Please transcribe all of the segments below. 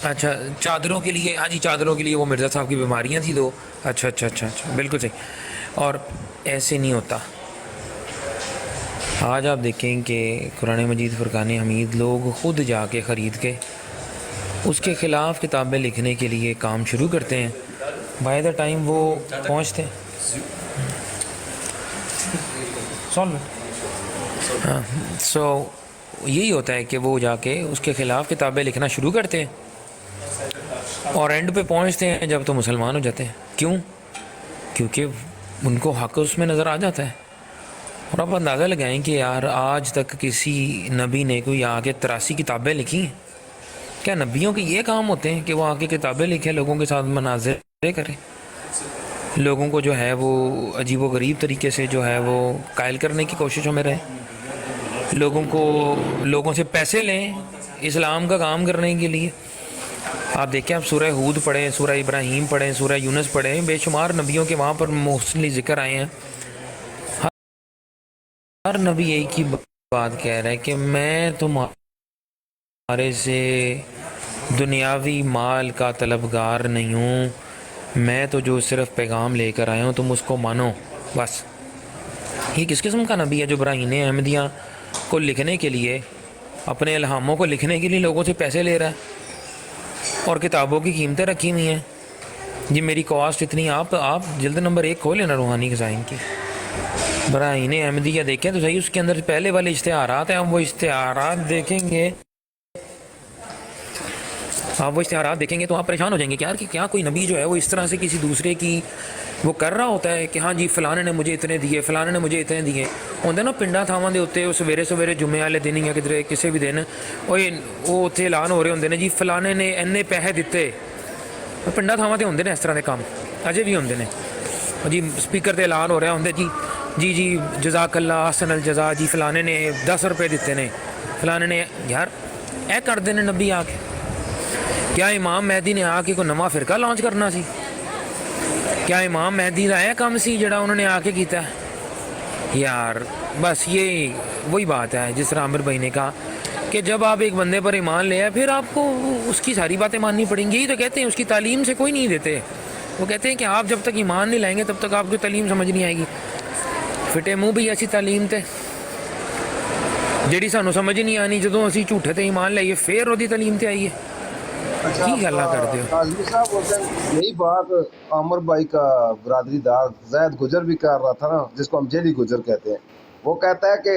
اچھا چادروں کے لیے، ہاں جی چادروں کے لیے وہ مرزا صاحب کی بیماریاں تھیں تو اچھا اچھا اچھا اچھا بالکل صحیح. اور ایسے نہیں ہوتا. آج آپ دیکھیں کہ قرآن مجید فرقان حمید لوگ خود جا کے خرید کے اس کے خلاف کتابیں لکھنے کے لیے کام شروع کرتے ہیں. بائی دا ٹائم وہ پہنچتے ہیں ہاں سو یہی ہوتا ہے کہ وہ جا کے اس کے خلاف کتابیں لکھنا شروع کرتے ہیں اور اینڈ پہ پہنچتے ہیں جب تو مسلمان ہو جاتے ہیں. کیوں؟ کیونکہ ان کو حق اس میں نظر آ جاتا ہے. اور آپ اندازہ لگائیں کہ یار آج تک کسی نبی نے کوئی آگے 83 کتابیں لکھی ہیں؟ کیا نبیوں کے یہ کام ہوتے ہیں کہ وہ آگے کتابیں لکھیں، لوگوں کے ساتھ مناظرے کریں، لوگوں کو جو ہے وہ عجیب و غریب طریقے سے جو ہے وہ قائل کرنے کی کوششوں میں رہیں، لوگوں سے پیسے لیں اسلام کا کام کرنے کے لیے؟ آپ دیکھیں، آپ سورہ ہود پڑھیں، سورہ ابراہیم پڑھیں، سورہ یونس پڑھیں، بے شمار نبیوں کے وہاں پر محسنلی ذکر آئے ہیں. ہر نبی ایک ہی بات کہہ رہا ہے کہ میں تمہارے سے دنیاوی مال کا طلبگار نہیں ہوں، میں تو جو صرف پیغام لے کر آیا ہوں تم اس کو مانو بس. یہ کس قسم کا نبی ہے جو براہین احمدیہ کو لکھنے کے لیے، اپنے الہاموں کو لکھنے کے لیے لوگوں سے پیسے لے رہا ہے اور کتابوں کی قیمتیں رکھی ہوئی ہیں؟ جی میری کاسٹ اتنی، آپ جلد نمبر 1 کھولیں نا روحانی خزائن کی، براہین احمدیہ دیکھیں تو صحیح، اس کے اندر پہلے والے اشتہارات ہیں. ہم وہ اشتہارات دیکھیں گے، تو آپ پریشان ہو جائیں گے کہ یار کہ کیا کوئی نبی جو ہے وہ اس طرح سے کسی دوسرے کی وہ کر رہا ہوتا ہے کہ ہاں جی فلانے نے مجھے اتنے دیے، فلانے نے مجھے اتنے دیے. ہوندے نا پنڈا تھاواں دے اوتے سویرے جمعے والے دن یا کدھر کسی بھی دن وہ اتنے اعلان ہو رہے ہوندے نے جی فلانے نے اینے پیسے دیتے. پنڈا تھاواں تے ہوندے نے اس طرح دے کام، اجے بھی ہوندے نے جی. اسپیکر تے اعلان ہو رہا ہوندے جی جزاک اللہ احسن الجزا، جی فلانے نے 10 روپے دیتے نے، فلانے نے. یار اے کردے نے نبی آ کے؟ کیا امام مہدی نے آ کے کوئی نواں فرقہ لانچ کرنا سی؟ کیا امام مہدی کا یہ کام سی جڑا انہوں نے آ کے کیتا ہے؟ یار بس یہ وہی بات ہے جس طرح عامر بھائی نے کہا کہ جب آپ ایک بندے پر ایمان لے آئے پھر آپ کو اس کی ساری باتیں ماننی پڑیں گی. یہی تو کہتے ہیں اس کی تعلیم سے کوئی نہیں دیتے. وہ کہتے ہیں کہ آپ جب تک ایمان نہیں لائیں گے تب تک آپ کو تعلیم سمجھ نہیں آئے گی. فٹے منہ بھی ایسی تعلیم تے جیڑی سانو سمجھ نہیں آنی، جدوں اسی جھوٹے تے ایمان لائیے پھر وہی تعلیم تے آئیے. اچھا کی آپ گلا کرتے ہو؟ کاظمی صاحب بولتے ہیں یہی بات عامر بھائی کا برادری دار زید گجر بھی کر رہا تھا نا، جس کو ہم جیلی گجر کہتے ہیں. وہ کہتا ہے کہ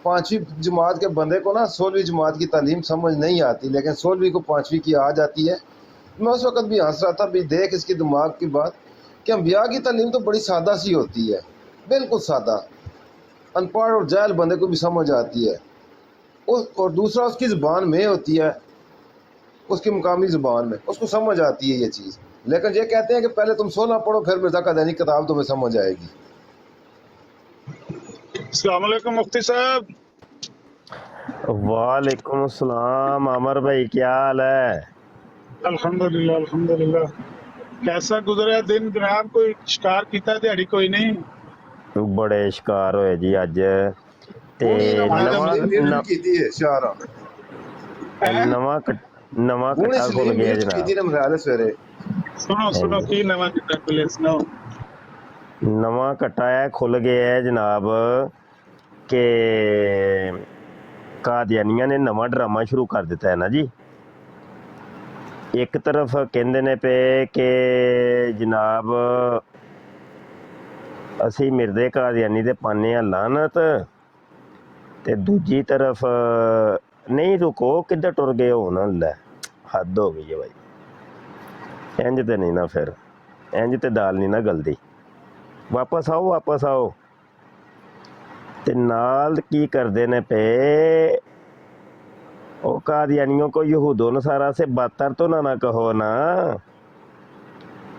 5ویں جماعت کے بندے کو نا 16ویں جماعت کی تعلیم سمجھ نہیں آتی، لیکن 16ویں کو 5ویں کی آ جاتی ہے. میں اس وقت بھی ہنس رہا تھا، بھی دیکھ اس کی دماغ کی بات کہ انبیاء کی تعلیم تو بڑی سادہ سی ہوتی ہے، بالکل سادہ، ان پڑھ اور جاہل بندے کو بھی سمجھ آتی ہے. اور دوسرا اس کی زبان میں ہوتی ہے، اس کی مقامی زبان میں اس کو سمجھ آتی ہے یہ چیز. لیکن یہ کہتے ہیں کہ پہلے تم 16 پڑھو پھر مرزا قادیانی کتاب تمہیں سمجھ آئے گی. السلام علیکم مفتی صاحب. وعلیکم السلام عامر بھائی، کیا حال ہے؟ الحمدللہ الحمدللہ. کیسا گزرا دن جناب؟ کوئی شکار کیتا دیہڑی کوئی نہیں؟ بڑے شکار ہوئے جی اج تے ہونی نہ آج مراد دا نواں نے مطلب میٹ بھی کیتی ہے شہرا، نواں ہونی کٹا کھل سلیم گیا میٹ جناب. کیتی نے مراد سویرے. سنو جی کی نواں کتا پلے سناؤ. نواں کٹا ہے کھل گیا ہے جناب کہ قادیانیاں نے نواں ڈرامہ شروع کر دیتا ہے نا جی. ایک طرف کہندے نے پے کہ جناب اسی مرزے قادیانی دے پانے لعنت، تے دوجی طرف نہیں رکو کدھر ٹر گئے ہو نا، لے حد ہو گئی ہے بھائی. انج تے نہیں نا، پھر انج تے دال نہیں نا گلدی. واپس آؤ. تے نال کی کردے نے پے او قادیانیوں کو یہود و نصارہ سے بدتر تو نہ کہو نا.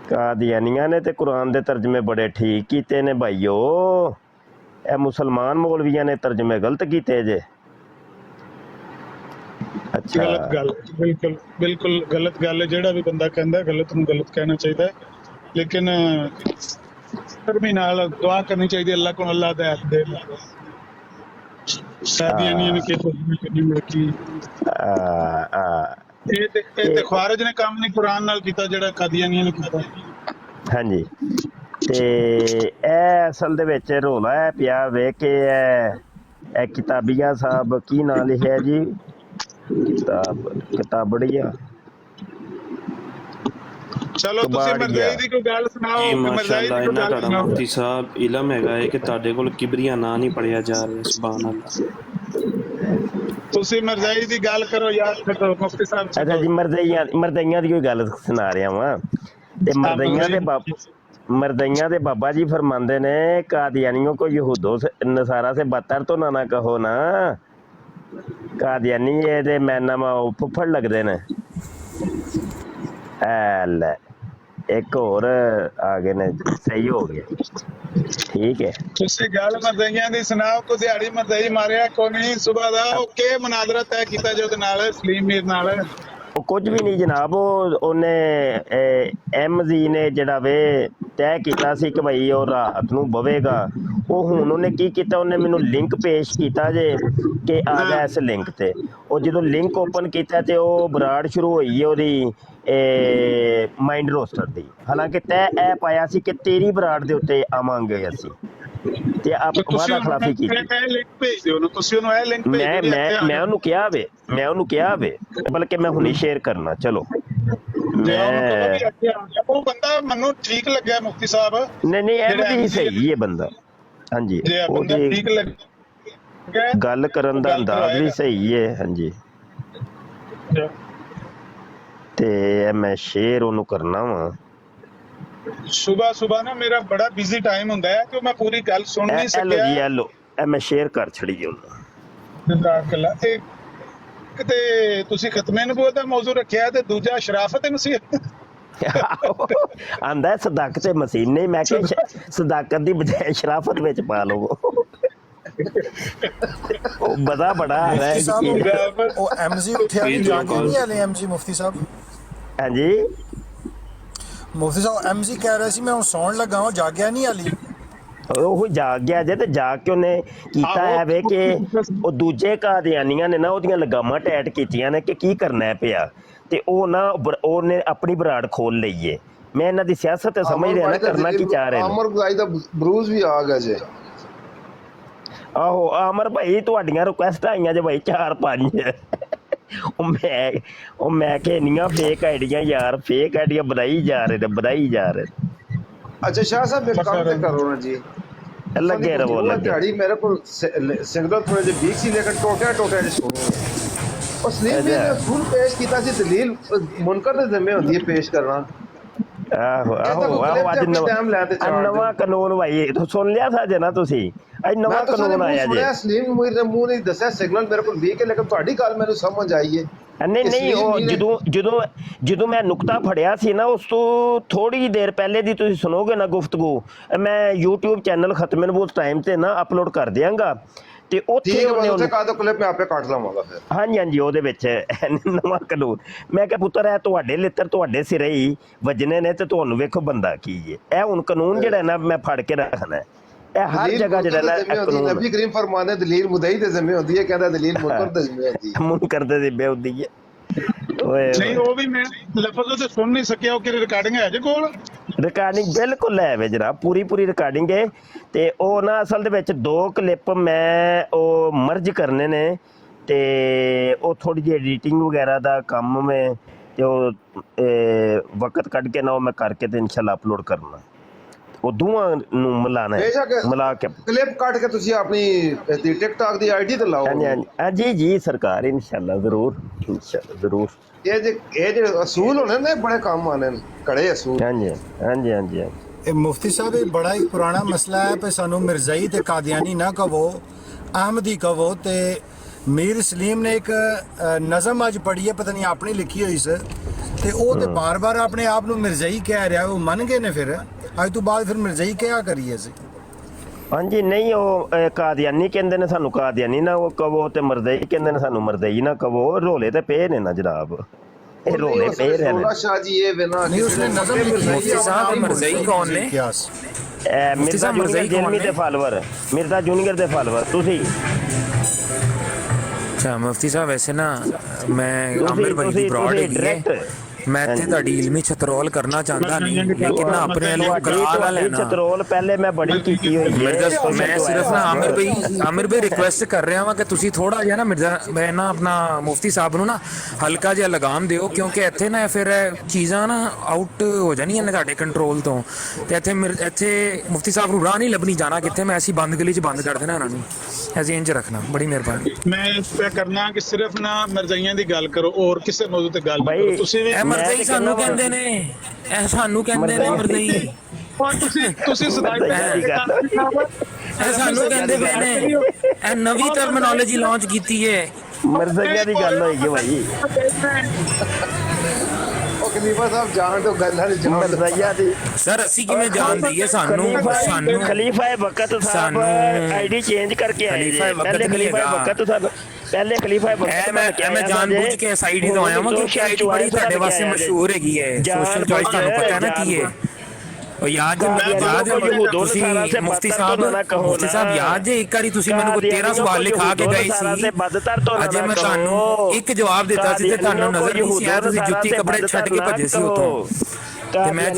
قادیانیاں نے تے قرآن دے ترجمے بڑے ٹھیک کیتے نے بھائیو، اے مسلمان مولویاں نے ترجمے غلط کیتے جے. اچھا غلط گل، بالکل غلط گل ہے. جہاں بھی بندہ کہندا ہے غلط نوں غلط کہنا چاہیے، لیکن نرمی نال دعا کرنی چاہیے اللہ کو، اللہ ہدایت دے. قادیانیاں نے کہ ترجمے کرنی رکھی. ਇਹ ਤੇ ਖਾਰਜ ਨੇ ਕੰਮ ਨਹੀਂ ਕੁਰਾਨ ਨਾਲ ਕੀਤਾ ਜਿਹੜਾ ਕਾਦੀਆਨੀਆਂ ਨੇ ਕੀਤਾ। ਹਾਂਜੀ, ਤੇ ਇਹ ਅਸਲ ਦੇ ਵਿੱਚ ਰੌਲਾ ਇਹ ਪਿਆ ਵੇ ਕਿ ਇਹ ਕਿਤਾਬੀਆ ਸਾਹਿਬ ਕੀ ਨਾਂ ਲਿਖਿਆ ਜੀ, ਕਿਤਾਬੜੀਆ ਚਲੋ ਤੁਸੀਂ ਮਰਜ਼ਾਈ ਦੀ ਕੋਈ ਗੱਲ ਸੁਣਾਓ। ਜੀ ਮਰਜ਼ਾਈ ਮਾਸ਼ਾਅੱਲਾ, ਦੀ ਕੋਈ ਇਹਨਾਂ ਗੱਲ ਤੁਹਾਡਾ ਸੁਣਾਓ। ਮੁਫਤੀ ਸਾਹਿਬ ਇਲਮ ਹੈਗਾ ਹੈ ਕਿ ਤੁਹਾਡੇ ਕੋਲ ਕਿਬਰੀਆ ਨਾਂ ਨਹੀਂ ਪੜਿਆ ਜਾ ਰਿਹਾ। ਸੁਭਾਨ ਅੱਲਾਹ। ਤੁਸੀਂ ਮਰਜ਼ਾਈ ਦੀ ਗੱਲ ਕਰੋ ਯਾਰ, ਛੱਡੋ ਮੁਫਤੀ ਸਾਹਿਬ ਅੱਛਾ ਛੱਡੋ। ਜੀ, ਮਰਦਈਆਂ ਦੀ ਕੋਈ ਗੱਲ ਸੁਣਾ ਰਿਹਾ ਵਾਂ। ਤੇ मरदैया ਦੇ बाबा जी फरमाते ने कादियानियों को यहूदों से नसारा से बदतर तो ना कहो ना। कादियानी ये मैना फुफड़ लगते ने। एक और आ गए ने, सही हो गया, ठीक है। ਤੁਸੀਂ ਗੱਲ ਮਰਜ਼ਾਈਆਂ ਦੀ ਸੁਣਾਓ। ਕੋਈ ਦਿਹਾੜੀ ਮਰਜ਼ਾਈ ਮਾਰਿਆ ਕੋਈ ਨਹੀਂ ਸੁਬਾ ਦਾ? ਉਹ ਕੀ ਮੁਨਾਜ਼ਰਾ ਤੈਅ ਕੀਤਾ ਜੋ ਉਹਦੇ ਨਾਲ ਸਲੀਮ ਮੀਰ ਨਾਲ? ਕੁਝ ਵੀ ਨਹੀਂ ਜਨਾਬ, ਉਹਨੇ MZ ਨੇ ਜਿਹੜਾ ਵੇ ਤੈਅ ਕੀਤਾ ਸੀ ਕਿ ਭਾਈ ਉਹ ਰਾਤ ਨੂੰ ਬਵੇਗਾ। ਉਹ ਹੁਣ ਉਹਨੇ ਕੀ ਕੀਤਾ, ਉਹਨੇ ਮੈਨੂੰ ਲਿੰਕ ਪੇਸ਼ ਕੀਤਾ ਜੇ ਕਿ ਆ ਜਾ ਇਸ ਲਿੰਕ ਤੇ। ਉਹ ਜਦੋਂ ਲਿੰਕ ਓਪਨ ਕੀਤਾ ਤੇ ਉਹ ਬਰਾੜ ਸ਼ੁਰੂ ਹੋਈ ਹੈ ਉਹਦੀ ਮਾਈਂਡ ਰੋਸਟਰ ਦੀ। ਹਾਲਾਂਕਿ ਤੈਅ ਇਹ ਪਾਇਆ ਸੀ ਕਿ ਤੇਰੀ ਬਰਾੜ ਦੇ ਉੱਤੇ ਆਵਾਂਗੇ ਅਸੀਂ, ਤੇ ਆਪ ਵਾਦਾ ਖਿਲਾਫੀ ਕੀਤੀ। ਲਿੰਕ ਭੇਜ ਦਿਓ ਉਹਨੂੰ, ਤੁਸੀਂ ਉਹਨੂੰ ਇਹ ਲਿੰਕ ਭੇਜ ਦਿਓ। ਮੈਂ ਉਹਨੂੰ ਕਿਹਾ ਵੇ, ਬਲਕਿ ਮੈਂ ਹੁਣੇ ਸ਼ੇਅਰ ਕਰਨਾ। ਚਲੋ ਉਹ ਬੰਦਾ ਮੈਨੂੰ ਠੀਕ ਲੱਗਿਆ ਮੁਫਤੀ ਸਾਹਿਬ। ਨਹੀਂ MZ ਸਹੀ ਹੈ ਬੰਦਾ। ਹਾਂਜੀ, ਉਹਦੀ ਠੀਕ ਲੱਗਿਆ, ਗੱਲ ਕਰਨ ਦਾ ਅੰਦਾਜ਼ ਵੀ ਸਹੀ ਹੈ। ਹਾਂਜੀ, ਤੇ ਮੈਂ ਸ਼ੇਅਰ ਉਹਨੂੰ ਕਰਨਾ ਵਾ। ਸੁਬਾ ਨਾ ਮੇਰਾ ਬੜਾ ਬਿਜ਼ੀ ਟਾਈਮ ਹੁੰਦਾ ਹੈ ਕਿ ਮੈਂ ਪੂਰੀ ਗੱਲ ਸੁਣ ਨਹੀਂ ਸਕਿਆ। ਜੀ ਐਲੋ, ਮੈਂ ਸ਼ੇਅਰ ਕਰ ਛੜੀ ਉਹਨੂੰ। ਤੇ ਤੁਸੀਂ ਖਤਮੇ ਨਬੂਵਤ ਦਾ ਮੌਜੂ ਰੱਖਿਆ ਤੇ ਦੂਜਾ ਸ਼ਰਾਫਤ ਨਸੀਹਤ ਆਂਦਾ ਸਦਾਕਤ ਮਸੀਹ ਨੇ। ਮੈਂ ਕਿਹਾ ਸਦਾਕਤ ਦੀ ਬਜਾਏ ਸ਼ਰਾਫਤ ਵਿੱਚ ਪਾ ਲਵੋ। ਉਹ ਬੜਾ ਹੈ ਉਹ MZ ਉੱਠਿਆ ਨਹੀਂ, ਜਾਗੇ ਨਹੀਂ ਹਲੇ MZ ਮੁਫਤੀ ਸਾਹਿਬ। ਹਾਂਜੀ ਮੁਫਤੀ ਸਾਹਿਬ MZ ਕਹਿ ਰਿਹਾ ਸੀ ਮੈਂ ਹੁਣ ਸੌਣ ਲੱਗਾ ਹਾਂ, ਜਾਗਿਆ ਨਹੀਂ ਹਾਲੀ। ਉਹ ਜਾਗ ਗਿਆ ਜੇ, ਤੇ ਜਾਗ ਕੇ ਉਹਨੇ ਕੀਤਾ ਹੈ ਵੇ ਕਿ ਉਹ ਦੂਜੇ ਕਾਦੀਆਨੀਆਂ ਨੇ ਨਾ ਉਹਦੀਆਂ ਲਗਾਮਾਂ ਟੈਟ ਕੀਤੀਆਂ ਨੇ ਕਿ ਕੀ ਕਰਨਾ ਪਿਆ, ਤੇ ਉਹ ਨਾ ਉਹਨੇ ਆਪਣੀ ਬਰਾੜ ਖੋਲ ਲਈਏ। ਮੈਂ ਇਹਨਾਂ ਦੀ ਸਿਆਸਤ ਸਮਝ ਰਿਹਾ ਨਾ ਕਰਨਾ ਕੀ ਚਾਹ ਰਹੇ ਨੇ। ਆਮਰ ਭਾਈ ਦਾ ਬਰੂਜ਼ ਵੀ ਆ ਗਿਆ ਜੇ। ਆਹੋ ਆਮਰ ਭਾਈ, ਤੁਹਾਡੀਆਂ ਰਿਕੁਐਸਟ ਆਈਆਂ ਜੇ ਭਾਈ 4-5। ਉਹ ਮੈਂ ਕਿ ਇੰਨੀਆਂ ਫੇਕ ਆਈਡੀਆਂ ਯਾਰ, ਫੇਕ ਆਈਡੀਆਂ ਬਣਾਈ ਜਾ ਰਹੇ। अच्छा शाह साहब एक काम तो करो ना जी, लगे रहो दिहाड़ी मेरे को सिंगल थोड़े जे वीक सी लेकर टोटे सुनो और स्लीप में फुल पेश कीता सी दलील मुनकर दे जिम्मे होंदी है पेश करना। ਆਹੋ ਅੱਜ ਨਵਾਂ ਕਾਨੂੰਨ ਭਾਈ ਸੁਣ ਲਿਆ ਸਾਜੇ ਨਾ ਤੁਸੀਂ, ਅੱਜ ਨਵਾਂ ਕਾਨੂੰਨ ਆਇਆ ਜੀ। ਸਲੀਮ ਮੀਰ ਦੇ ਮੂੰਹ ਨਹੀਂ ਦੱਸਿਆ ਸਿਗਨਲ ਮੇਰੇ ਕੋਲ ਵੀਕ ਹੈ, ਲੇਕਿਨ ਤੁਹਾਡੀ ਗੱਲ ਮੈਨੂੰ ਸਮਝ ਆਈ ਹੈ। ਨਹੀਂ ਉਹ ਜਦੋਂ ਮੈਂ ਨੁਕਤਾ ਫੜਿਆ ਸੀ ਨਾ, ਉਸ ਤੋਂ ਥੋੜੀ ਦੇਰ ਪਹਿਲੇ ਦੀ ਤੁਸੀਂ ਸੁਣੋਗੇ ਨਾ ਗੁਫ਼ਤਗੂ, ਮੈਂ YouTube ਚੈਨਲ ਖਤਮੇ ਨਬੂਵਤ ਟਾਈਮ ਤੇ ਨਾ ਅਪਲੋਡ ਕਰ ਦਿਆਂਗਾ। ਤੇ ਉੱਥੇ ਉਹਨੇ ਕਾ ਦੋ ਕਲਿੱਪ ਮੈਂ ਆਪੇ ਕੱਟ ਲਵਾਂਗਾ ਫਿਰ। ਹਾਂਜੀ ਉਹਦੇ ਵਿੱਚ ਨਵਾਂ ਕਾਨੂੰਨ। ਮੈਂ ਕਿਹਾ ਪੁੱਤਰ ਇਹ ਤੁਹਾਡੇ ਲਿੱਤਰ ਤੁਹਾਡੇ ਸਿਰੇ ਹੀ ਵੱਜਣੇ ਨੇ, ਤੇ ਤੁਹਾਨੂੰ ਵੇਖੋ ਬੰਦਾ ਕੀ ਹੈ। ਇਹ ਹੁਣ ਕਾਨੂੰਨ ਜਿਹੜਾ ਨਾ ਮੈਂ ਫੜ ਕੇ ਰੱਖਣਾ, ਇਹ ਹਰ ਜਗ੍ਹਾ ਜਿਹੜਾ ਨਾ ਕਾਨੂੰਨ। ਨਬੀ ਕਰੀਮ ਫਰਮਾਉਂਦੇ ਦਲੀਲ ਮੁਦਈ ਦੇ ਜ਼ਿੰਮੇ ਹੁੰਦੀ ਹੈ, ਕਹਿੰਦਾ ਦਲੀਲ ਮੁਨਕਰ ਦੇ ਜ਼ਿੰਮੇ ਹੁੰਦੀ ਹੈ। ਮੁਨਕਰ ਦੇ ਜ਼ਿੰਮੇ ਹੁੰਦੀ ਹੈ। ਨਹੀਂ ਉਹ ਵੀ ਮੈਂ ਲਫ਼ਜ਼ ਤੇ ਸੁਣ ਨਹੀਂ ਸਕਿਆ। ਉਹ ਕਿਹੜੀ ਰਿਕਾਰਡਿੰਗ ਹੈ ਜੇ ਕੋਲ? ਰਿਕਾਰਡਿੰਗ ਬਿਲਕੁਲ ਹੈ ਵੇ ਜਨਾਬ, ਪੂਰੀ ਰਿਕਾਰਡਿੰਗ ਹੈ। ਤੇ ਉਹ ਨਾ ਅਸਲ ਦੇ ਵਿੱਚ 2 ਕਲਿੱਪ ਮੈਂ ਉਹ ਮਰਜ ਕਰਨੇ ਨੇ, ਤੇ ਉਹ ਥੋੜੀ ਜਿਹੀ ਐਡੀਟਿੰਗ ਵਗੈਰਾ ਦਾ ਕੰਮ ਮੈਂ ਤੇ ਉਹ ਵਕਤ ਕੱਢ ਕੇ ਨਾ ਉਹ ਮੈਂ ਕਰਕੇ ਤੇ ਇਨਸ਼ਾਅੱਲਾ ਅਪਲੋਡ ਕਰਨਾ। ਉਹ ਦੋਵਾਂ ਨੂੰ ਮਿਲਾਣਾ ਹੈ, ਮਿਲਾ ਕੇ ਕਲਿੱਪ ਕੱਢ ਕੇ ਤੁਸੀਂ ਆਪਣੀ ਟਿਕਟੌਕ ਦੀ ਆਈਡੀ ਤੇ ਲਾਓ। ਹਾਂਜੀ ਜੀ ਸਰਕਾਰ, ਇਨਸ਼ਾਅੱਲਾ ਜ਼ਰੂਰ ਇਹ ਜੇ ਅਸੂਲ ਹੋਣੇ ਨੇ ਬੜੇ ਕੰਮ ਆਣੇ ਨੇ, ਕੜੇ ਅਸੂਲ। ਹਾਂਜੀ ਇਹ ਮੁਫਤੀ ਸਾਹਿਬ ਇਹ ਬੜਾ ਹੀ ਪੁਰਾਣਾ ਮਸਲਾ ਹੈ ਕਿ ਸਾਨੂੰ ਮਿਰਜ਼ਾਈ ਤੇ ਕਾਦੀਆਨੀ ਨਾ ਕਹੋ, ਅਹਿਮਦੀ ਕਹੋ। ਤੇ ਮੀਰ ਸਲੀਮ ਨੇ ਇੱਕ ਨਜ਼ਮ ਅੱਜ ਪੜ੍ਹੀ ਹੈ, ਪਤਾ ਨਹੀਂ ਆਪਣੀ ਲਿਖੀ ਹੋਈ ਸੀ, ਤੇ ਉਹ ਤੇ ਬਾਰ-ਬਾਰ ਆਪਣੇ ਆਪ ਨੂੰ ਮਿਰਜ਼ਾਈ ਕਹਿ ਰਿਹਾ। ਉਹ ਮੰਨ ਗਏ ਨੇ, ਫਿਰ ਅੱਜ ਤੋਂ ਬਾਅਦ ਫਿਰ ਮਿਰਜ਼ਾਈ ਕਿਹਾ ਕਰੀਏ ਅਸੀਂ? ਹਾਂਜੀ ਨਹੀਂ ਉਹ ਕਾਦੀਆਨੀ ਕਹਿੰਦੇ ਨੇ ਸਾਨੂੰ ਕਾਦੀਆਨੀ ਨਾ ਉਹ ਕਹੋ, ਤੇ ਮਰਦਈ ਕਹਿੰਦੇ ਨੇ ਸਾਨੂੰ ਮਰਦਈ ਨਾ ਕਹੋ। ਰੋਲੇ ਤੇ ਪਏ ਨੇ ਨਾ ਜਨਾਬ, ਇਹ ਰੋਲੇ ਪਏ ਰਹੇ ਨੇ। ਸ਼ਾਹ ਜੀ ਇਹ ਬਿਨਾ ਨਹੀਂ ਉਸਨੇ ਨਜ਼ਮ ਲਿਖੀ ਮੁਫਤੀ ਸਾਹਿਬ ਮਰਜ਼ਈ ਕੌਣ ਨੇ? ਮਿਰਜ਼ਾ ਜੂਨੀਅਰ ਜੇਲਮੀ ਦੇ ਫਾਲੋਅਰ, ਮਿਰਜ਼ਾ ਜੂਨੀਅਰ ਦੇ ਫਾਲੋਅਰ ਤੁਸੀਂ। अच्छा मुफ्ती साहब वैसे ना ਮੈਂ ਆਮਿਰ ਭਾਈ ਦੀ ਬਰਾਡ ਹੈਗੀ ਹੈ। ਮੈਂ ਇੱਥੇ ਤੁਹਾਡੀ ਇਲਮੀ ਛਤਰੋਲ ਕਰਨਾ ਚਾਹੁੰਦਾ ਨਹੀਂ, ਲੇਕਿਨ ਨਾ ਆਪਣੇ ਵੱਲੋਂ ਕਰਾ ਲਾ ਲੈਣਾ। ਚਤਰੋਲ ਪਹਿਲੇ ਮੈਂ ਬੜੀ ਕੀਤੀ ਹੋਈ ਹੈ। ਮੈਂ ਸਿਰਫ ਨਾ ਆਮਿਰ ਭਾਈ ਰਿਕੁਐਸਟ ਕਰ ਰਿਹਾ ਵਾਂ ਕਿ ਤੁਸੀਂ ਥੋੜਾ ਜਿਹਾ ਨਾ ਮੈਂ ਨਾ ਆਪਣਾ ਮੁਫਤੀ ਸਾਹਿਬ ਨੂੰ ਨਾ ਹਲਕਾ ਜਿਹਾ ਲਗਾਮ ਦਿਓ, ਕਿਉਂਕਿ ਇੱਥੇ ਨਾ ਫਿਰ ਚੀਜ਼ਾਂ ਨਾ ਆਊਟ ਹੋ ਜਾਣੀਆਂ ਨੇ ਤੁਹਾਡੇ ਕੰਟਰੋਲ ਤੋਂ, ਤੇ ਇੱਥੇ ਮੁਫਤੀ ਸਾਹਿਬ ਨੂੰ ਰਾਹ ਨਹੀਂ ਲੱਭਣੀ ਜਾਣਾ ਕਿੱਥੇ, ਮੈਂ ਐਸੀ ਬੰਦ ਗਲੀ 'ਚ ਬੰਦ ਕਰ ਦੇਣਾ ਇਹਨਾਂ ਨੂੰ। ਐਸੇ ਇੰਜ ਰੱਖਣਾ, ਬੜੀ ਮਿਹਰਬਾਨੀ। ਮੈਂ ਇਹ ਕਰਨਾ ਕਿ ਸਿਰਫ ਨਾ ਮਿਰਜ਼ਾਈਆਂ ਦੀ ਗੱਲ ਕਰੋ, ਹੋਰ ਕਿਸੇ ਮੌਜੂ ਤੇ ਗੱਲ ਨਾ ਕਰੋ। ਤੁਸੀਂ ਵੀ ਮਰਜ਼ਈ ਸਾਨੂੰ ਕਹਿੰਦੇ ਨੇ, ਇਹ ਸਾਨੂੰ ਕਹਿੰਦੇ ਨੇ ਮਰਜ਼ਈ। ਤੁਸੀਂ ਸਦਾਈ ਇਹ ਸਾਨੂੰ ਕਹਿੰਦੇ ਪਏ ਨੇ, ਇਹ ਨਵੀਂ ਟਰਮੀਨੋਲੋਜੀ ਲਾਂਚ ਕੀਤੀ ਹੈ। ਮਰਜ਼ਈਆਂ ਦੀ ਗੱਲ ਹੋਏਗੀ ਭਾਈ, ਉਹ ਖਲੀਫਾ ਸਾਹਿਬ ਜਾਣ ਤੋਂ ਗੱਲਾਂ ਨਹੀਂ ਜਾਣ ਮਰਜ਼ਈਆਂ ਦੀ। ਸਰ ਅਸੀਂ ਕਿਵੇਂ ਜਾਣ ਦਈਏ? ਸਾਨੂੰ ਖਲੀਫਾ ਵਕਤ ਸਾਹਿਬ ਆਈਡੀ ਚੇਂਜ ਕਰਕੇ ਆਏ ਜੀ। ਪਹਿਲੇ ਖਲੀਫਾ ਵਕਤ ਸਾਹਿਬ, ਪਹਿਲੇ ਖਲੀਫਾ ਵਕਤ ਮੈਂ ਜਾਣ ਬੁੱਝ ਕੇ ਸਾਈਡ ਹੀ ਤੋਂ ਆਇਆ ਹਾਂ, ਕਿਉਂਕਿ ਆਈਡੀ ਬੜੀ ਤੁਹਾਡੇ ਵਾਸਤੇ ਮਸ਼ਹੂਰ ਹੈਗੀ ਹੈ। ਸੋਸ਼ਲ ਚੋਇਸ ਤੁਹਾਨੂੰ ਪਤਾ ਹੈ ਨਾ ਕੀ ਹੈ। ਉਹ ਯਾਦ ਤੁਸੀਂ ਮੁਫਤੀ ਸਾਹਿਬ ਯਾਦ ਜੇ ਇੱਕ ਵਾਰੀ ਤੁਸੀਂ ਮੈਨੂੰ ਕੋਈ 13 ਸਵਾਲ ਲਿਖਾ ਕੇ ਗਏ ਸੀ, ਅਜੇ ਮੈਂ ਤੁਹਾਨੂੰ ਇੱਕ ਜਵਾਬ ਦਿੱਤਾ ਸੀ ਤੇ ਤੁਹਾਨੂੰ ਨਜ਼ਰ ਨਹੀਂ ਸੀ ਆਇਆ, ਤੁਸੀਂ ਜੁੱਤੀ ਕੱਪੜੇ ਛੱਡ ਕੇ ਭੱਜੇ ਸੀ ਉੱਥੋਂ। ਤੇ ਮੈਂ